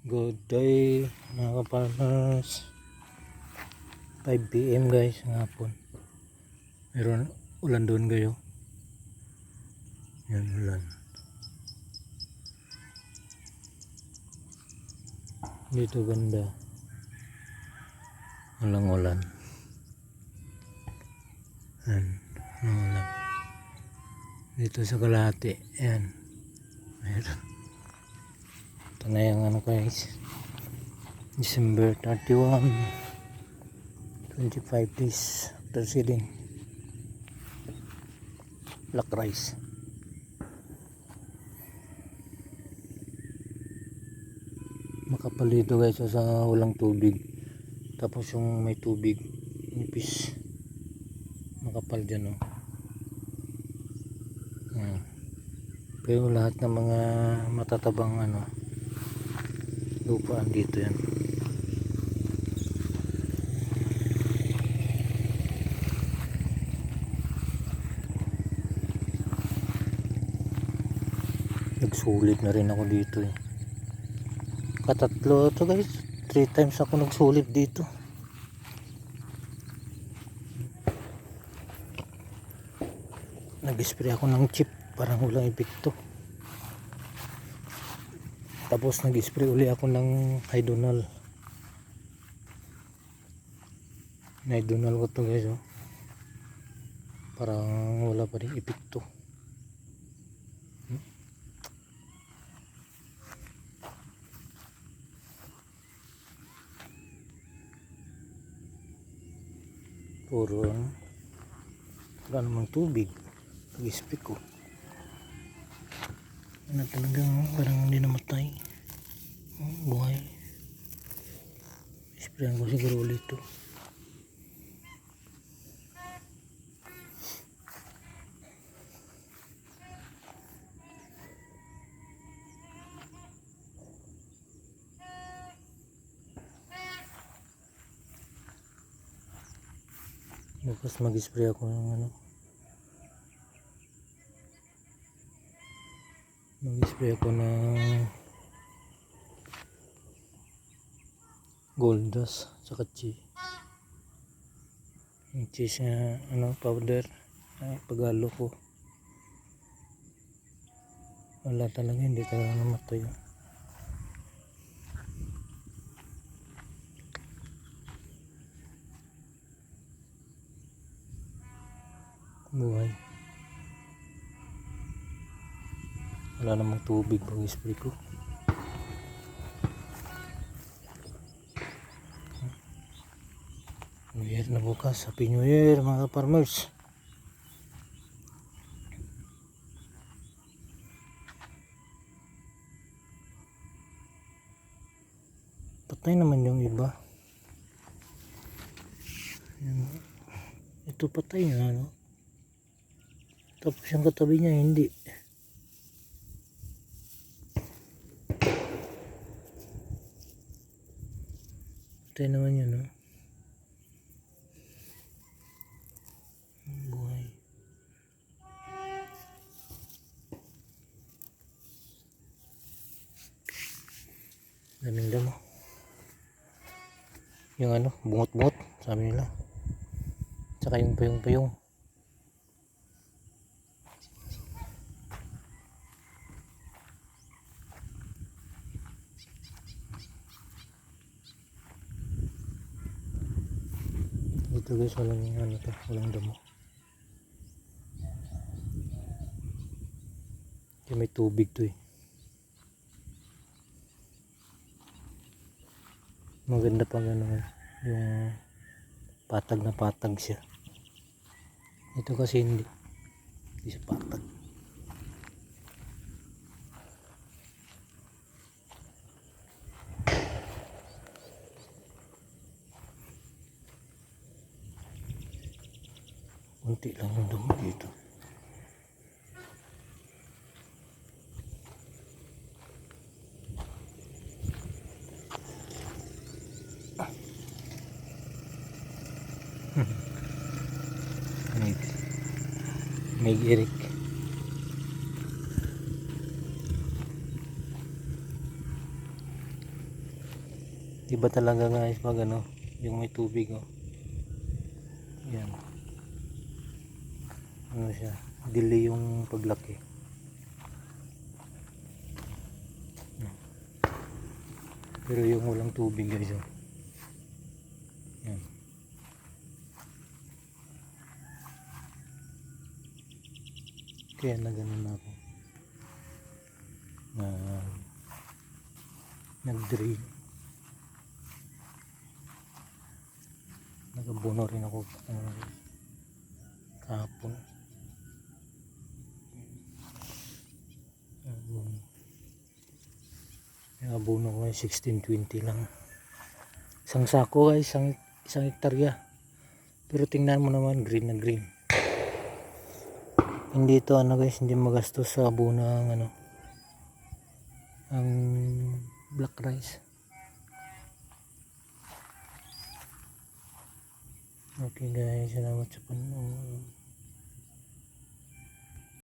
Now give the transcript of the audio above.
Good day mga ka-farmers. 5 PM guys ng hapon. Meron ulan doon kayo. Yan ulan. Dito ganda. Walang ulan. Yan. Walang ulan. Dito sa Kalahati. Yan. Meron. Ito na yung ano guys. December 31. 25 days after seeding. Black rice. Makapal dito guys sa walang tubig. Tapos yung may tubig, nipis. Makapal dyan oh. Pero lahat ng mga matatabang ano, lupaan dito yan. Nagsulit na rin ako dito eh. Katatlo ito guys, 3 times ako nagsulit dito. Nag-spray ako ng chip parang walang epekto. Tapos nag-spray uli ako ng Hydonal. Hydonal ko to guys oh. Parang wala pa rin epekto. Puro wala namang tubig. Pag-spray ko ano talagang parang hindi namatay. Buhay. Sprayan ko siguro ulit ito. Bukas mag-spray ako ng ano, mag-spray ako ng gold dust saka cheese. Yung cheese na ano, powder pagalo ko wala talaga, hindi talaga namatay. Buhay. Wala namang tubig pag spray ko. New Year na bukas. Happy New Year mga farmers. Patay naman yung iba. Ito patay na ano. Tapos yung katabi niya hindi. Patay naman yun no. Buhay. Daming damo. Yung ano, bungot-bungot sabi nila. Tsaka yung payong-payong. Dito guys walang ano to, walang damo. Kaya may tubig to eh. Maganda pang ano yung patag na patag siya. Ito kasi hindi siya patag. Kunti lang yung damo dito. May Eric. Iba talaga guys pag ano, yung may tubig oh. Yan. Ano siya, delay yung paglaki. Pero yung walang tubig guys oh. Yan. Kaya na ganun na ako. Nag-drill. Nagabuno rin ako kahapon. Nagabuno ko 16-20 lang. Isang sako guys, isang hektarya. Pero tingnan mo naman, green na green. Hindi ito ano guys, hindi magastos sa abono ang ano, ang black rice. Okay guys, salamat sa panonood.